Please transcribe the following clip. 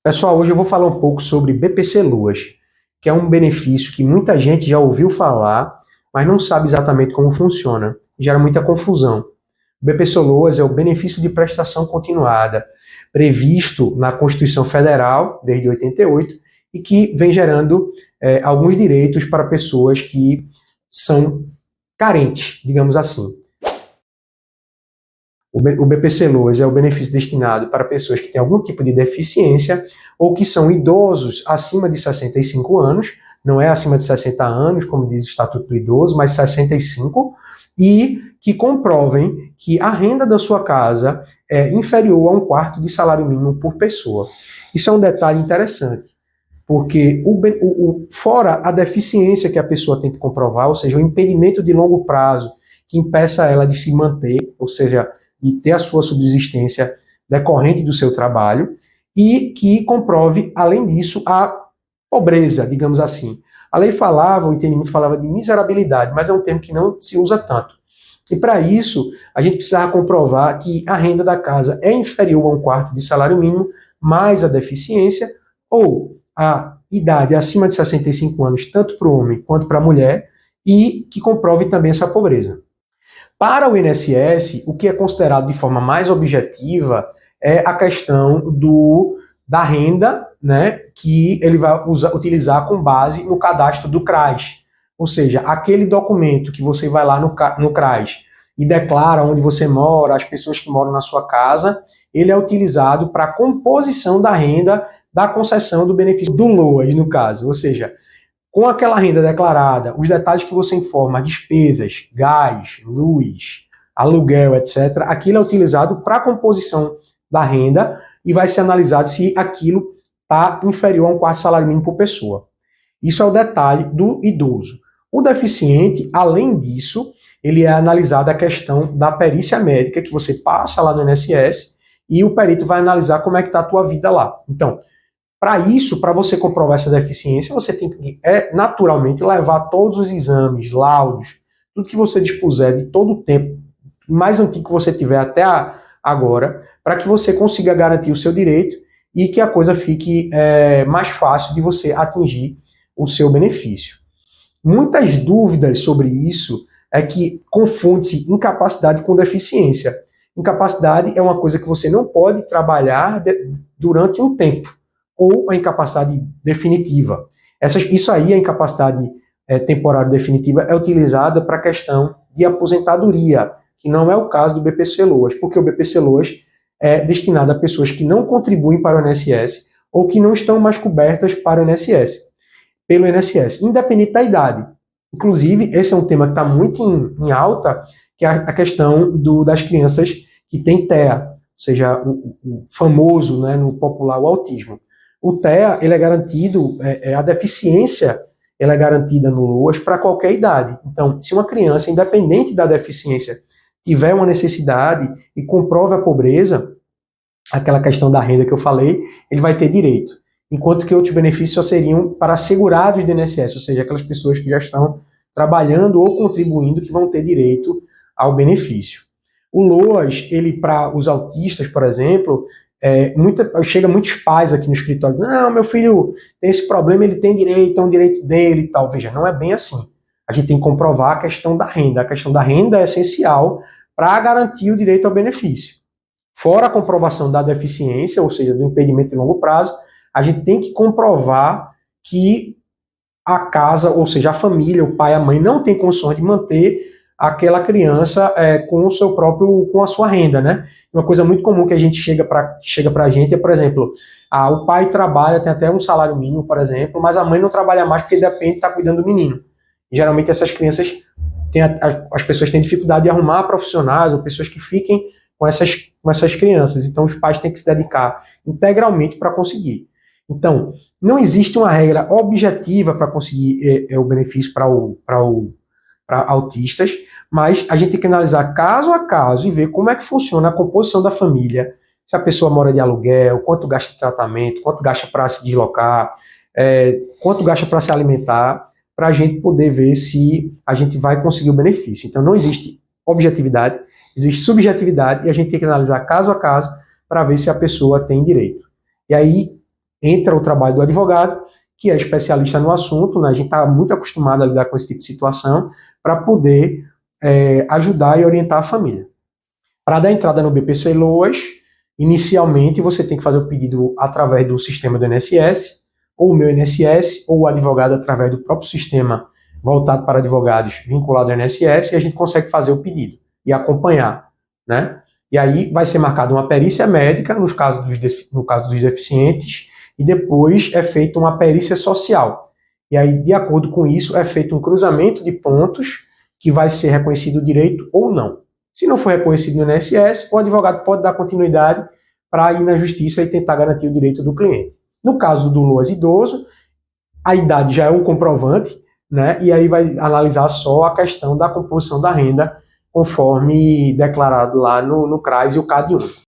Pessoal, hoje eu vou falar um pouco sobre BPC Loas, que é um benefício que muita gente já ouviu falar, mas não sabe exatamente como funciona. Gera muita confusão. O BPC Loas é o benefício de prestação continuada, previsto na Constituição Federal desde 88 e que vem gerando alguns direitos para pessoas que são carentes, digamos assim. O BPC Loas é o benefício destinado para pessoas que têm algum tipo de deficiência ou que são idosos acima de 65 anos, não é acima de 60 anos, como diz o Estatuto do Idoso, mas 65, e que comprovem que a renda da sua casa é inferior a 1/4 de salário mínimo por pessoa. Isso é um detalhe interessante, porque fora a deficiência que a pessoa tem que comprovar, ou seja, o impedimento de longo prazo que impeça ela de se manter, ou seja, de ter a sua subsistência decorrente do seu trabalho, e que comprove, além disso, a pobreza, digamos assim. A lei falava, o entendimento falava de miserabilidade, mas é um termo que não se usa tanto. E para isso, a gente precisava comprovar que a renda da casa é inferior a 1/4 de salário mínimo, mais a deficiência, ou a idade acima de 65 anos, tanto para o homem quanto para a mulher, e que comprove também essa pobreza. Para o INSS, o que é considerado de forma mais objetiva é a questão da renda, né, que ele vai utilizar com base no cadastro do CRAS. Ou seja, aquele documento que você vai lá no CRAS e declara onde você mora, as pessoas que moram na sua casa, ele é utilizado para a composição da renda da concessão do benefício do LOAS, no caso. Ou seja, com aquela renda declarada, os detalhes que você informa, despesas, gás, luz, aluguel, etc., aquilo é utilizado para a composição da renda e vai ser analisado se aquilo está inferior a 1/4 salário mínimo por pessoa. Isso é o detalhe do idoso. O deficiente, além disso, ele é analisado a questão da perícia médica, que você passa lá no INSS e o perito vai analisar como é que está a tua vida lá. Então, para isso, para você comprovar essa deficiência, você tem que, naturalmente, levar todos os exames, laudos, tudo que você dispuser de todo o tempo mais antigo que você tiver até agora, para que você consiga garantir o seu direito e que a coisa fique mais fácil de você atingir o seu benefício. Muitas dúvidas sobre isso é que confunde-se incapacidade com deficiência. Incapacidade é uma coisa que você não pode trabalhar durante um tempo, ou a incapacidade definitiva. Isso aí, a incapacidade temporária definitiva, é utilizada para a questão de aposentadoria, que não é o caso do BPC Loas, porque o BPC Loas é destinado a pessoas que não contribuem para o INSS ou que não estão mais cobertas para o INSS, pelo INSS, independente da idade. Inclusive, esse é um tema que está muito em alta, que é a questão das crianças que têm TEA, ou seja, o famoso, né, no popular, o autismo. O TEA, ele é garantido, a deficiência ela é garantida no LOAS para qualquer idade. Então, se uma criança, independente da deficiência, tiver uma necessidade e comprove a pobreza, aquela questão da renda que eu falei, ele vai ter direito. Enquanto que outros benefícios só seriam para segurados do INSS, ou seja, aquelas pessoas que já estão trabalhando ou contribuindo que vão ter direito ao benefício. O LOAS, ele para os autistas, por exemplo, chega muitos pais aqui no escritório dizendo, não, meu filho tem esse problema, ele tem direito, é um direito dele e tal. Veja, não é bem assim. A gente tem que comprovar a questão da renda. A questão da renda é essencial para garantir o direito ao benefício. Fora a comprovação da deficiência, ou seja, do impedimento de longo prazo, a gente tem que comprovar que a casa, ou seja, a família, o pai, a mãe, não tem condições de manter aquela criança com a sua renda, né? Uma coisa muito comum que a gente chega para a gente é, por exemplo, o pai trabalha, tem até um salário mínimo, por exemplo, mas a mãe não trabalha mais porque depende de estar cuidando do menino. E, geralmente essas crianças, as pessoas têm dificuldade de arrumar profissionais ou pessoas que fiquem com essas crianças. Então os pais têm que se dedicar integralmente para conseguir. Então, não existe uma regra objetiva para conseguir o benefício para autistas, mas a gente tem que analisar caso a caso e ver como é que funciona a composição da família, se a pessoa mora de aluguel, quanto gasta de tratamento, quanto gasta para se deslocar, quanto gasta para se alimentar, para a gente poder ver se a gente vai conseguir o benefício. Então não existe objetividade, existe subjetividade e a gente tem que analisar caso a caso para ver se a pessoa tem direito. E aí, entra o trabalho do advogado, que é especialista no assunto, né? A gente está muito acostumado a lidar com esse tipo de situação, para poder ajudar e orientar a família. Para dar entrada no BPC-LOAS, inicialmente você tem que fazer o pedido através do sistema do INSS, ou o meu INSS, ou o advogado através do próprio sistema voltado para advogados vinculado ao INSS, e a gente consegue fazer o pedido e acompanhar, né? E aí vai ser marcada uma perícia médica, no caso dos deficientes, e depois é feita uma perícia social. E aí, de acordo com isso, é feito um cruzamento de pontos que vai ser reconhecido o direito ou não. Se não for reconhecido no INSS, o advogado pode dar continuidade para ir na justiça e tentar garantir o direito do cliente. No caso do LOAS idoso, a idade já é um comprovante, né? E aí vai analisar só a questão da composição da renda, conforme declarado lá no CRAS e o CAD único.